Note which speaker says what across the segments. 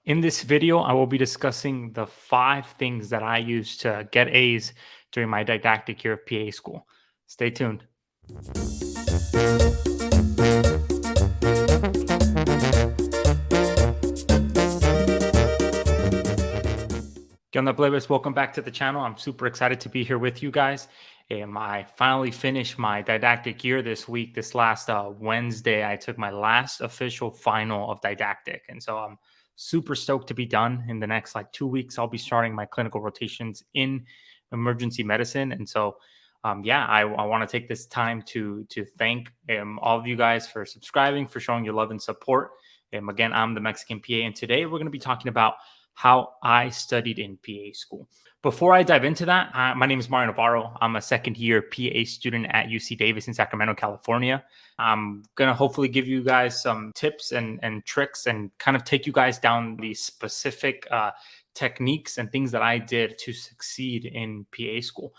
Speaker 1: In this video, I will be discussing the 5 things that I use to get A's during my didactic year of PA school. Stay tuned. ¿Qué onda, plebes? Welcome back to the channel. I'm super excited to be here with you guys. I finally finished my didactic year this week. This last Wednesday, I took my last official final of didactic. And so I'm super stoked to be done. In the next 2 weeks, I'll be starting my clinical rotations in emergency medicine. And so, I want to take this time to thank all of you guys for subscribing, for showing your love and support. Again, I'm the Mexican PA, and today we're going to be talking about how I studied in PA school. Before I dive into that, my name is Mario Navarro. I'm a second-year PA student at UC Davis in Sacramento, California. I'm going to hopefully give you guys some tips and tricks and kind of take you guys down the specific techniques and things that I did to succeed in PA school.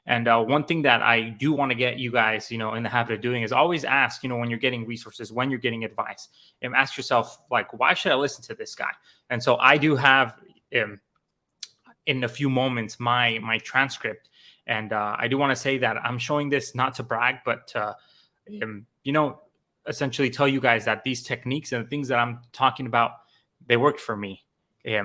Speaker 1: And one thing that I do want to get you guys, in the habit of doing is always ask, when you're getting resources, when you're getting advice, and ask yourself, why should I listen to this guy? And so I do have, in a few moments, my transcript. And I do want to say that I'm showing this not to brag, but to, essentially tell you guys that these techniques and the things that I'm talking about, they worked for me. They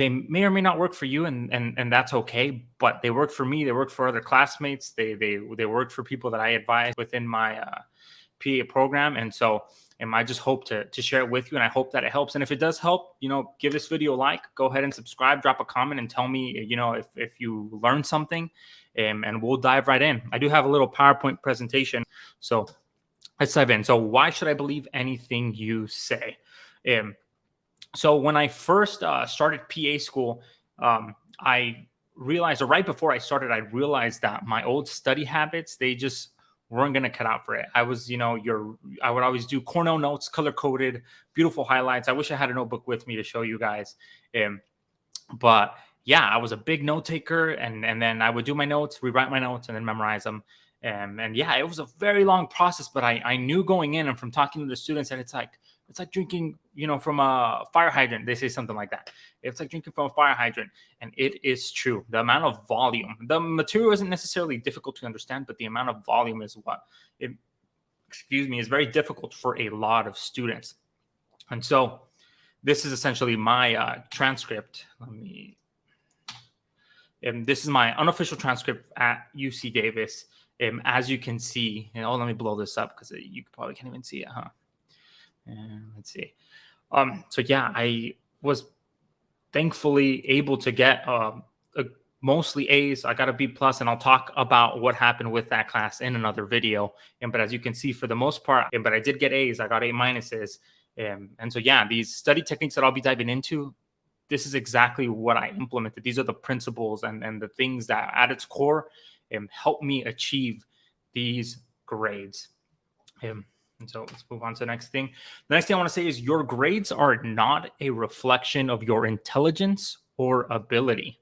Speaker 1: may or may not work for you, and that's okay. But they work for me. They work for other classmates. They work for people that I advise within my PA program. And so, I just hope to share it with you, and I hope that it helps. And if it does help, give this video a like. Go ahead and subscribe. Drop a comment and tell me, if you learned something, and we'll dive right in. I do have a little PowerPoint presentation, so let's dive in. So, why should I believe anything you say? So when I first started PA school, I realized, or right before I started, I realized that my old study habits, they just weren't going to cut out for it. I was, I would always do Cornell notes, color coded, beautiful highlights. I wish I had a notebook with me to show you guys. But yeah, I was a big note taker, and then I would do my notes, rewrite my notes, and then memorize them. And yeah, it was a very long process, but I knew going in and from talking to the students that it's like drinking, from a fire hydrant. They say something like that. It's like drinking from a fire hydrant. And it is true. The amount of volume, the material isn't necessarily difficult to understand, but the amount of volume is is very difficult for a lot of students. And so this is essentially my transcript. This is my unofficial transcript at UC Davis. As you can see, and let me blow this up because you probably can't even see it, huh? Let's see. So yeah, I was thankfully able to get mostly A's. I got a B+, and I'll talk about what happened with that class in another video. But as you can see, for the most part, but I did get A's. I got A-minuses. And so yeah, these study techniques that I'll be diving into, this is exactly what I implemented. These are the principles and the things that at its core help me achieve these grades. And so let's move on to the next thing. The next thing I want to say is your grades are not a reflection of your intelligence or ability.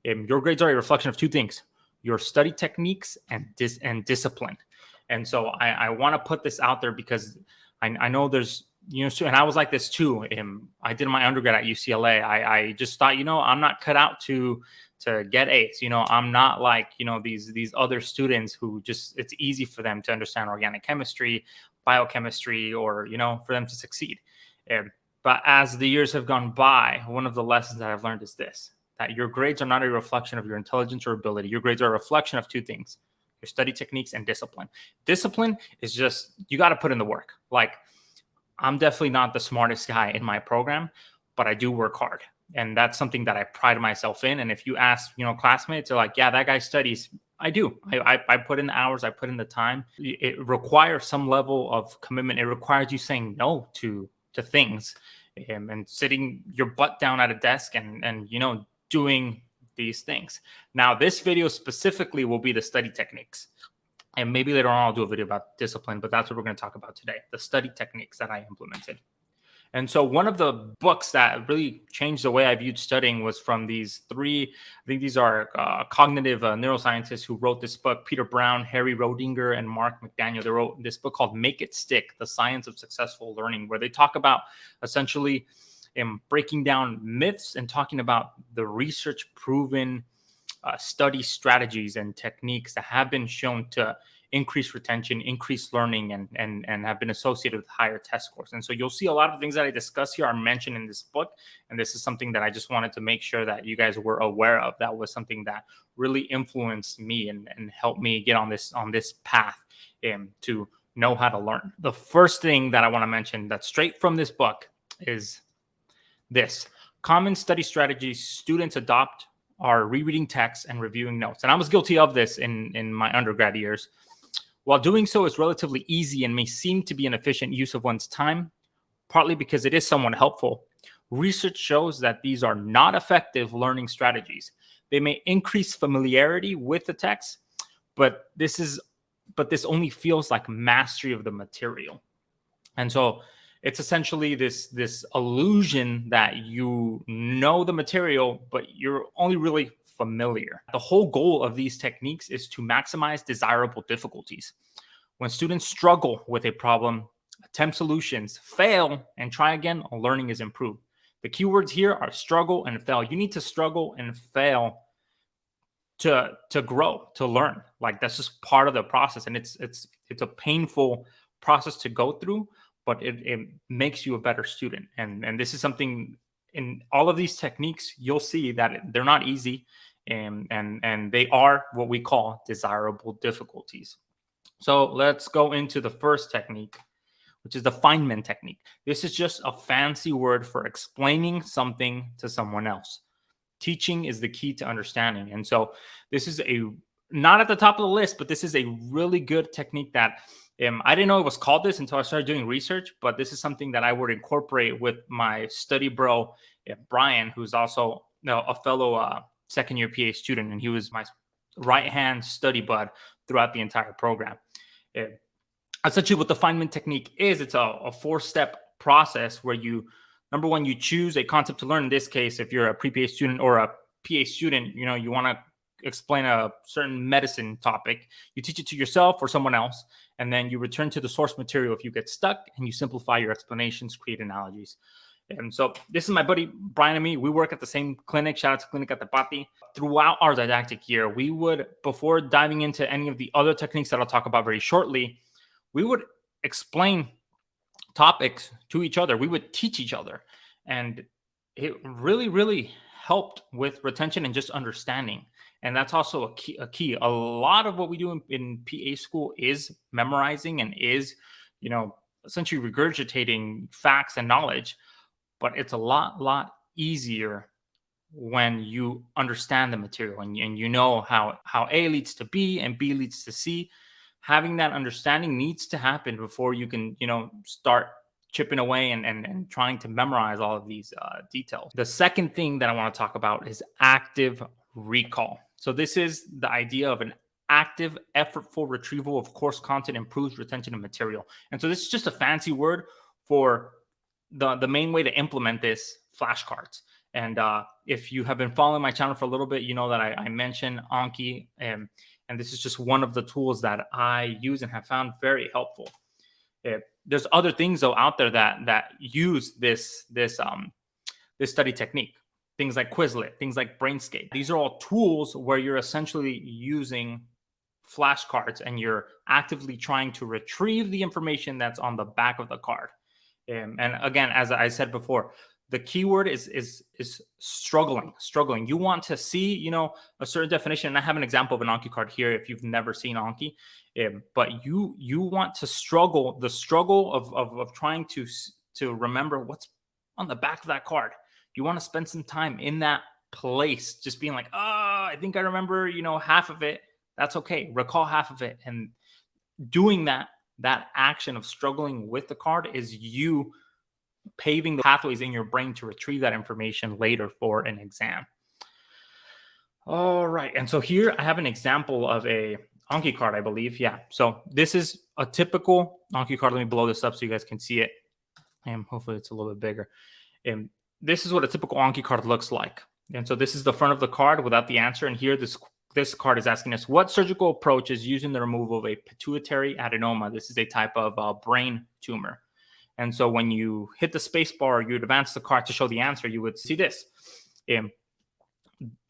Speaker 1: Your grades are a reflection of two things: your study techniques and discipline. And so I want to put this out there because I know there's, and I was like this too. I did my undergrad at UCLA. I just thought, I'm not cut out to get A's. I'm not like, these other students who just, it's easy for them to understand organic chemistry, biochemistry, or, for them to succeed. But as the years have gone by, one of the lessons that I've learned is this: that your grades are not a reflection of your intelligence or ability. Your grades are a reflection of two things: your study techniques and discipline. Discipline is just, you got to put in the work. I'm definitely not the smartest guy in my program, but I do work hard. And that's something that I pride myself in. And if you ask, classmates, they're like, yeah, that guy studies. I do. I put in the hours. I put in the time. It requires some level of commitment. It requires you saying no to things and sitting your butt down at a desk and doing these things. Now, this video specifically will be the study techniques. And maybe later on I'll do a video about discipline, but that's what we're going to talk about today: the study techniques that I implemented. And so one of the books that really changed the way I viewed studying was from these three. I think these are cognitive neuroscientists who wrote this book: Peter Brown, Harry Rodinger, and Mark McDaniel. They wrote this book called Make It Stick: The Science of Successful Learning, where they talk about essentially breaking down myths and talking about the research proven study strategies and techniques that have been shown to increase retention, increase learning, and have been associated with higher test scores. And so you'll see a lot of things that I discuss here are mentioned in this book. And this is something that I just wanted to make sure that you guys were aware of. That was something that really influenced me and helped me get on this path to know how to learn. The first thing that I want to mention that's straight from this book is this: common study strategies students adopt are rereading texts and reviewing notes. And I was guilty of this in my undergrad years. While doing so is relatively easy and may seem to be an efficient use of one's time, partly because it is somewhat helpful, research shows that these are not effective learning strategies. They may increase familiarity with the text, but this only feels like mastery of the material. And so it's essentially this illusion that you know the material, but you're only really familiar. The whole goal of these techniques is to maximize desirable difficulties. When students struggle with a problem, attempt solutions, fail, and try again, learning is improved. The keywords here are struggle and fail. You need to struggle and fail to grow, to learn. Like, that's just part of the process. And it's a painful process to go through, but it makes you a better student. And this is something in all of these techniques, you'll see that they're not easy, and they are what we call desirable difficulties. So let's go into the first technique, which is the Feynman Technique. This is just a fancy word for explaining something to someone else. Teaching is the key to understanding. And so this is not at the top of the list, but this is a really good technique that I didn't know it was called this until I started doing research, but this is something that I would incorporate with my study bro, Brian, who's also a fellow second-year PA student, and he was my right-hand study bud throughout the entire program. Essentially, what the Feynman Technique is, it's a four-step process where number one, you choose a concept to learn. In this case, if you're a pre-PA student or a PA student, you want to explain a certain medicine topic. You teach it to yourself or someone else, and then you return to the source material if you get stuck, and you simplify your explanations, create analogies. And so this is my buddy Brian and me. We work at the same clinic. Shout out to Clinic at the Pati. Throughout our didactic year, we would, before diving into any of the other techniques that I'll talk about very shortly, we would explain topics to each other. We would teach each other. And it really, really helped with retention and just understanding. And that's also a key. A lot of what we do in PA school is memorizing and is, essentially regurgitating facts and knowledge. But it's a lot easier when you understand the material and you know how A leads to B and B leads to C. Having that understanding needs to happen before you can, start chipping away and trying to memorize all of these details. The second thing that I want to talk about is active recall. So this is the idea of an active, effortful retrieval of course content improves retention of material. And so this is just a fancy word for the main way to implement this: flashcards. And if you have been following my channel for a little bit, you know that I mentioned Anki, and this is just one of the tools that I use and have found very helpful. There's other things though out there that use this study technique. Things like Quizlet, things like Brainscape. These are all tools where you're essentially using flashcards and you're actively trying to retrieve the information that's on the back of the card. And again, as I said before, the keyword is struggling. You want to see, a certain definition. And I have an example of an Anki card here if you've never seen Anki. But you want to struggle, the struggle of trying to remember what's on the back of that card. You want to spend some time in that place, just being like, I think I remember, half of it. That's okay. Recall half of it. And doing that action of struggling with the card is you paving the pathways in your brain to retrieve that information later for an exam. All right. And so here I have an example of a Anki card, I believe. Yeah. So this is a typical Anki card. Let me blow this up so you guys can see it. And hopefully it's a little bit bigger. And this is what a typical Anki card looks like. And so this is the front of the card without the answer. And here this card is asking us, what surgical approach is using the removal of a pituitary adenoma? This is a type of brain tumor. And so when you hit the space bar, you would advance the card to show the answer, you would see this. The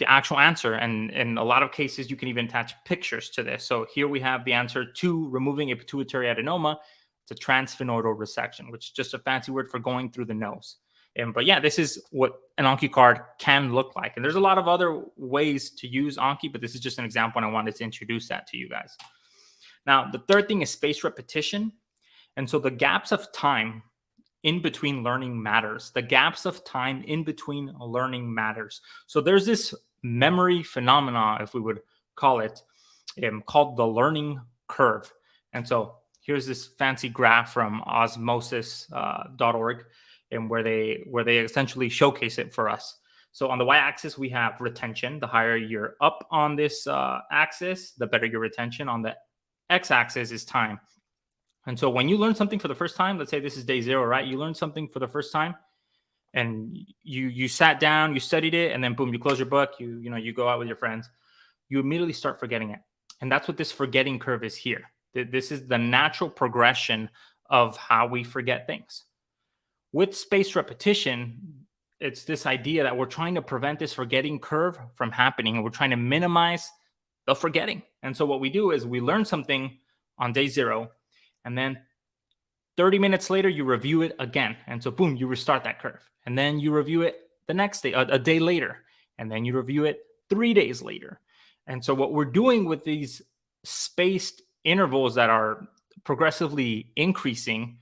Speaker 1: actual answer, and in a lot of cases you can even attach pictures to this. So here we have the answer to removing a pituitary adenoma. It's a transsphenoidal resection, which is just a fancy word for going through the nose. But yeah, this is what an Anki card can look like. And there's a lot of other ways to use Anki, but this is just an example, and I wanted to introduce that to you guys. Now, the third thing is spaced repetition. And so the gaps of time in between learning matters. The gaps of time in between learning matters. So there's this memory phenomena, if we would call it, called the learning curve. And so here's this fancy graph from osmosis.org, and where they essentially showcase it for us. So on the y-axis, we have retention. The higher you're up on this axis, the better your retention. On the x-axis is time. And so when you learn something for the first time, let's say this is day 0, right? You learned something for the first time, and you sat down, you studied it, and then boom, you close your book, you go out with your friends, you immediately start forgetting it. And that's what this forgetting curve is here. This is the natural progression of how we forget things. With spaced repetition, it's this idea that we're trying to prevent this forgetting curve from happening, and we're trying to minimize the forgetting. And so what we do is we learn something on day 0, and then 30 minutes later, you review it again. And so boom, you restart that curve. And then you review it the next day, a day later. And then you review it 3 days later. And so what we're doing with these spaced intervals that are progressively increasing,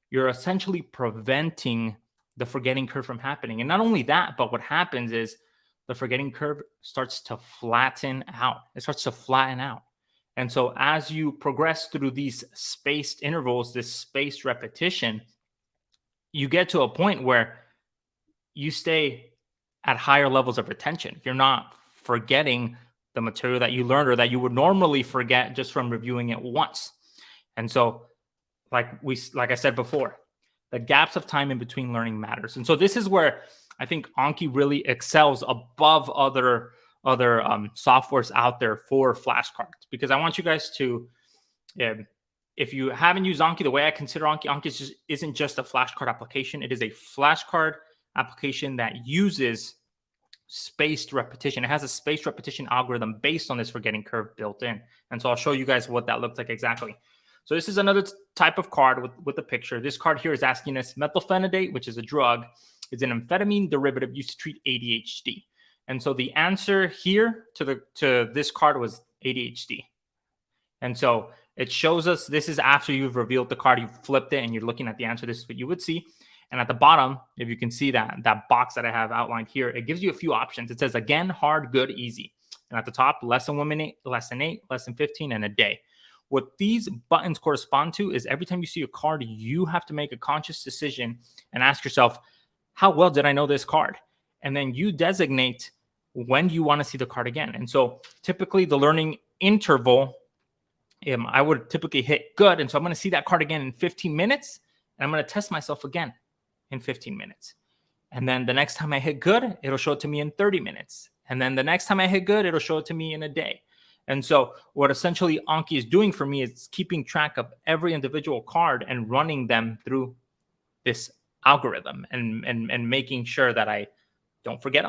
Speaker 1: you're essentially preventing the forgetting curve from happening. And not only that, but what happens is the forgetting curve starts to flatten out. It starts to flatten out. And so as you progress through these spaced intervals, this spaced repetition, you get to a point where you stay at higher levels of retention. You're not forgetting the material that you learned or that you would normally forget just from reviewing it once. And so like I said before, the gaps of time in between learning matters. And so this is where I think Anki really excels above other softwares out there for flashcards, because I want you guys to, if you haven't used Anki, the way I consider Anki isn't just a flashcard application. It is a flashcard application that uses spaced repetition. It has a spaced repetition algorithm based on this forgetting curve built in. And so I'll show you guys what that looks like exactly. So this is another type of card with a picture. This card here is asking us methylphenidate, which is a drug, is an amphetamine derivative used to treat ADHD. And so the answer here to this card was ADHD. And so it shows us, this is after you've revealed the card, you've flipped it, and you're looking at the answer. This is what you would see. And at the bottom, if you can see that box that I have outlined here, it gives you a few options. It says, again, hard, good, easy. And at the top, less than 1 minute, less than 8, less than 15, and a day. What these buttons correspond to is every time you see a card, you have to make a conscious decision and ask yourself, how well did I know this card? And then you designate when you want to see the card again. And so typically the learning interval, I would typically hit good. And so I'm going to see that card again in 15 minutes. And I'm going to test myself again in 15 minutes. And then the next time I hit good, it'll show it to me in 30 minutes. And then the next time I hit good, it'll show it to me in a day. And so what essentially Anki is doing for me is keeping track of every individual card and running them through this algorithm and making sure that I don't forget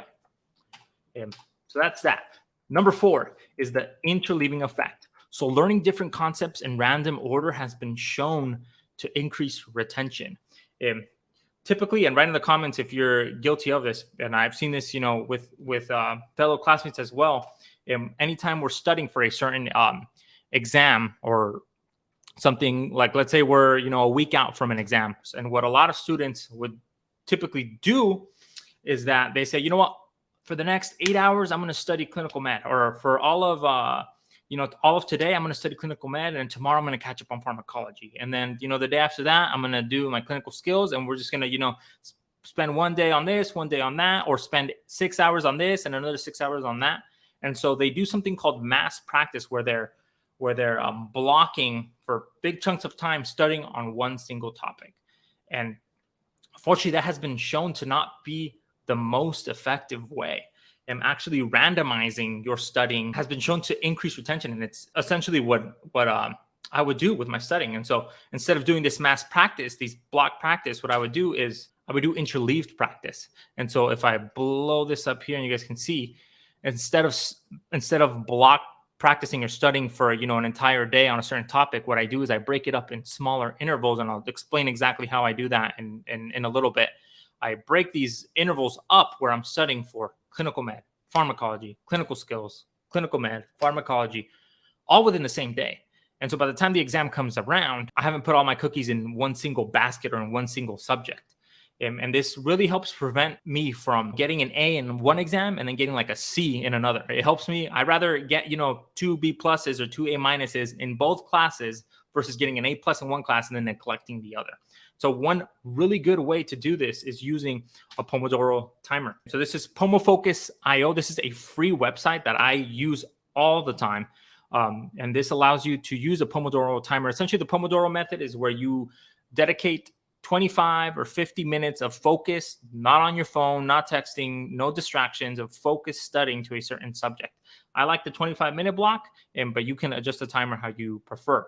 Speaker 1: them. So that's that. Number 4 is the interleaving effect. So learning different concepts in random order has been shown to increase retention. Typically, and write in the comments if you're guilty of this, and I've seen this, with fellow classmates as well. Anytime we're studying for a certain exam or something, like let's say we're a week out from an exam, and what a lot of students would typically do is that they say, you know what, for the next 8 hours I'm going to study clinical med, or for all of today I'm going to study clinical med, and tomorrow I'm going to catch up on pharmacology, and then the day after that I'm going to do my clinical skills, and we're just going to spend one day on this, one day on that, or spend 6 hours on this and another 6 hours on that. And so they do something called mass practice, where they're blocking for big chunks of time studying on one single topic. And unfortunately, that has been shown to not be the most effective way. And actually randomizing your studying has been shown to increase retention. And it's essentially what I would do with my studying. And so instead of doing this mass practice, these block practice, what I would do is I would do interleaved practice. And so if I blow this up here and you guys can see, instead of block practicing or studying for, an entire day on a certain topic, what I do is I break it up in smaller intervals, and I'll explain exactly how I do that in a little bit. I break these intervals up where I'm studying for clinical med, pharmacology, clinical skills, clinical med, pharmacology, all within the same day. And so by the time the exam comes around, I haven't put all my cookies in one single basket or in one single subject. And this really helps prevent me from getting an A in one exam and then getting like a C in another. It helps me. I'd rather get, 2 B pluses or 2 A minuses in both classes versus getting an A plus in one class and then neglecting the other. So one really good way to do this is using a Pomodoro timer. So this is PomoFocus.io. This is a free website that I use all the time. And this allows you to use a Pomodoro timer. Essentially, the Pomodoro method is where you dedicate 25 or 50 minutes of focus, not on your phone, not texting, no distractions, of focused studying to a certain subject. I like the 25-minute block, but you can adjust the timer how you prefer.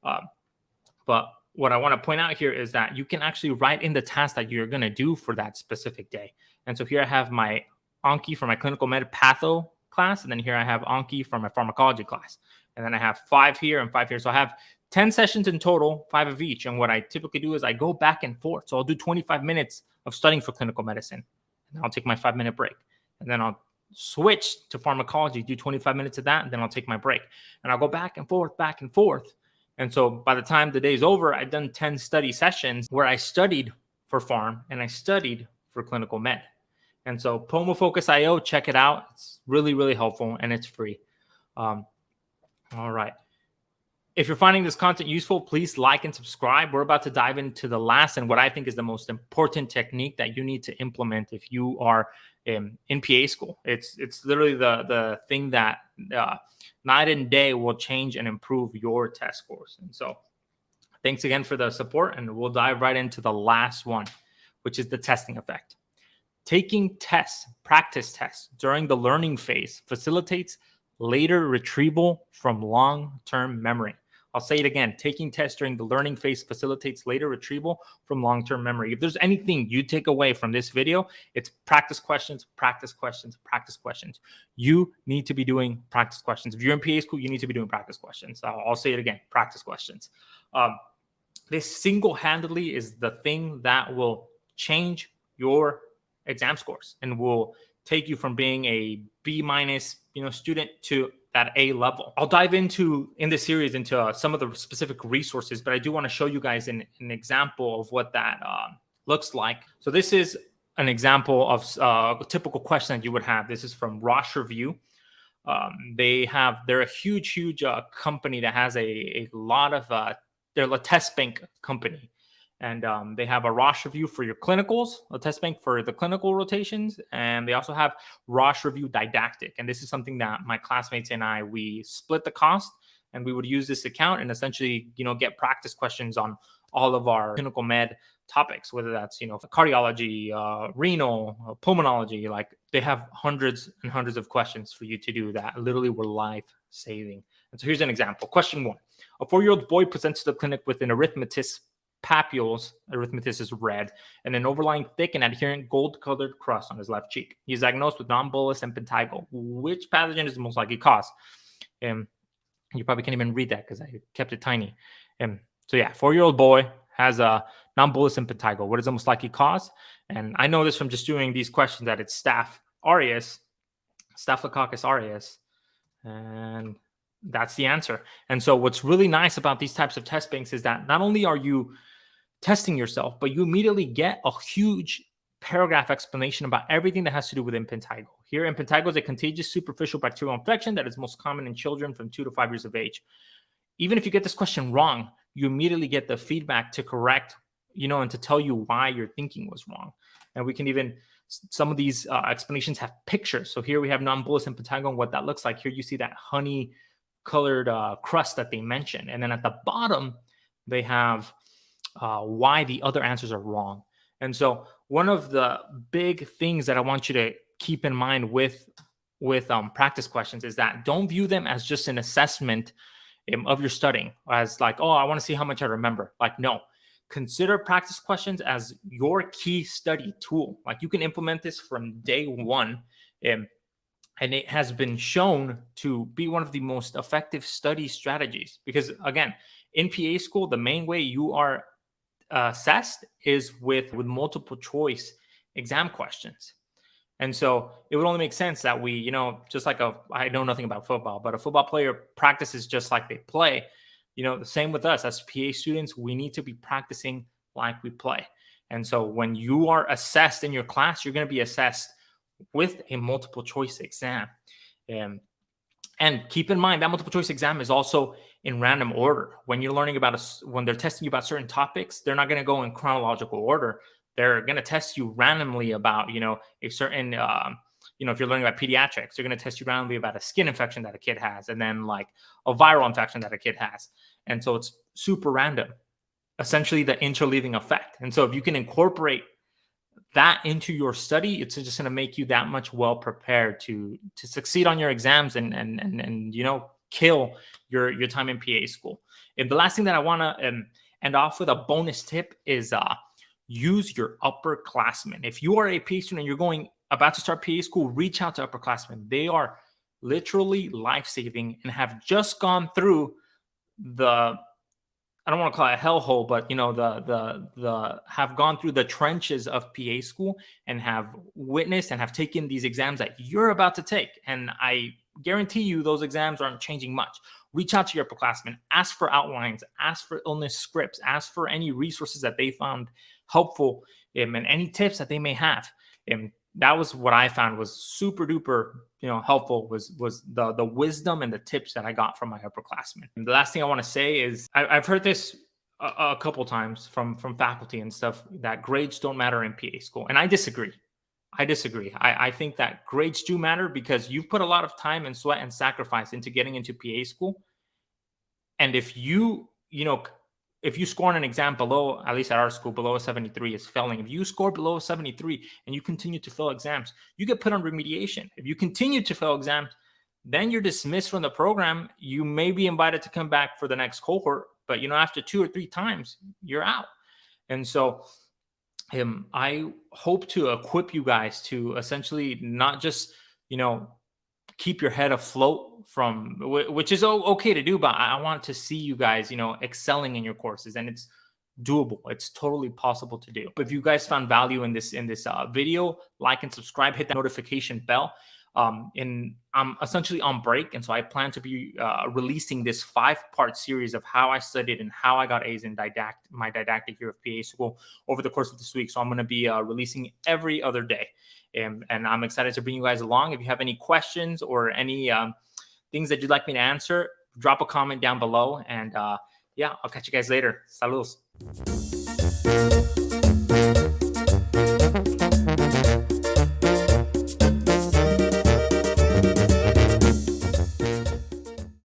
Speaker 1: But what I want to point out here is that you can actually write in the task that you're going to do for that specific day. And so here I have my Anki for my clinical med patho class, and then here I have Anki for my pharmacology class. And then I have 5 here and 5 here. So I have 10 sessions in total, 5 of each. And what I typically do is I go back and forth. So I'll do 25 minutes of studying for clinical medicine. And I'll take my 5-minute break. And then I'll switch to pharmacology, do 25 minutes of that, and then I'll take my break. And I'll go back and forth, back and forth. And so by the time the day's over, I've done 10 study sessions where I studied for pharm and I studied for clinical med. And so PomoFocus.io, check it out. It's really, really helpful and it's free. All right. If you're finding this content useful, please like and subscribe. We're about to dive into the last and what I think is the most important technique that you need to implement if you are in PA school. It's literally the thing that night and day will change and improve your test scores. And so thanks again for the support, and we'll dive right into the last one, which is the testing effect. Taking tests, practice tests during the learning phase facilitates later retrieval from long-term memory. I'll say it again. Taking tests during the learning phase facilitates later retrieval from long-term memory. If there's anything you take away from this video, it's practice questions, practice questions, practice questions. You need to be doing practice questions. If you're in PA school, you need to be doing practice questions. I'll say it again, practice questions. This single-handedly is the thing that will change your exam scores and will take you from being a B minus, student to that A level. I'll dive in this series into some of the specific resources, but I do want to show you guys an example of what that looks like. So this is an example of a typical question that you would have. This is from Roche Review. They're a huge company that has a lot of, they're a test bank company. And they have a Roche Review for your clinicals, a test bank for the clinical rotations. And they also have Roche Review Didactic. And this is something that my classmates and we split the cost. And we would use this account and essentially, get practice questions on all of our clinical med topics, whether that's, cardiology, renal, pulmonology. Like they have hundreds and hundreds of questions for you to do that literally were life-saving. And so here's an example. Question 1. A 4-year-old boy presents to the clinic with an erythematous papules, erythematous is red, and an overlying thick and adherent gold-colored crust on his left cheek. He is diagnosed with non-bullous impetigo. Which pathogen is the most likely cause? You probably can't even read that because I kept it tiny. So yeah, 4-year-old boy has a non-bullous impetigo. What is the most likely cause? And I know this from just doing these questions that it's Staphylococcus aureus, and that's the answer. And so what's really nice about these types of test banks is that not only are you testing yourself, but you immediately get a huge paragraph explanation about everything that has to do with impetigo. Here, impetigo is a contagious superficial bacterial infection that is most common in children from 2 to 5 years of age. Even if you get this question wrong, you immediately get the feedback to correct, and to tell you why your thinking was wrong. And we can even, some of these explanations have pictures. So here we have non-bullous impetigo and what that looks like. Here you see that honey colored crust that they mentioned. And then at the bottom, they have why the other answers are wrong. And so one of the big things that I want you to keep in mind with practice questions is that don't view them as just an assessment of your studying as like, oh, I want to see how much I remember. Like, no, consider practice questions as your key study tool. Like, you can implement this from day one. And it has been shown to be one of the most effective study strategies because, again, in PA school, the main way you are assessed is with multiple choice exam questions. And so it would only make sense that we, just like I know nothing about football, but a football player practices just like they play. The same with us as PA students, we need to be practicing like we play. And so when you are assessed in your class, you're going to be assessed with a multiple choice exam. And keep in mind that multiple choice exam is also in random order. When you're learning when they're testing you about certain topics, they're not going to go in chronological order. They're going to test you randomly about, a certain, if you're learning about pediatrics, they're going to test you randomly about a skin infection that a kid has, and then like a viral infection that a kid has. And so it's super random, essentially the interleaving effect. And so if you can incorporate that into your study, it's just going to make you that much well prepared to succeed on your exams and kill your time in PA school. And the last thing that I want to end off with a bonus tip is use your upperclassmen. If you are a PA student and you're about to start PA school, reach out to upperclassmen. They are literally life-saving and have just gone through I don't want to call it a hellhole, but have gone through the trenches of PA school and have witnessed and have taken these exams that you're about to take. And I guarantee you those exams aren't changing much. Reach out to your upperclassmen, ask for outlines, ask for illness scripts, ask for any resources that they found helpful, and any tips that they may have. And that was what I found was super duper, helpful was the wisdom and the tips that I got from my upperclassmen. And the last thing I want to say is I've heard this a couple times from faculty and stuff that grades don't matter in PA school. And I disagree. I think that grades do matter because you've put a lot of time and sweat and sacrifice into getting into PA school. And if if you score on an exam below, at least at our school, below a 73 is failing. If you score below a 73 and you continue to fail exams, you get put on remediation. If you continue to fail exams, then you're dismissed from the program. You may be invited to come back for the next cohort, but after 2 or 3 times, you're out. And so I hope to equip you guys to essentially not just, keep your head afloat which is okay to do, but I want to see you guys, excelling in your courses, and it's doable. It's totally possible to do. If you guys found value in this video, like and subscribe, hit that notification bell. And I'm essentially on break, and so I plan to be releasing this 5-part series of how I studied and how I got A's in my didactic year of PA school over the course of this week. So I'm going to be releasing every other day. And I'm excited to bring you guys along. If you have any questions or any things that you'd like me to answer, drop a comment down below. And yeah, I'll catch you guys later. Saludos.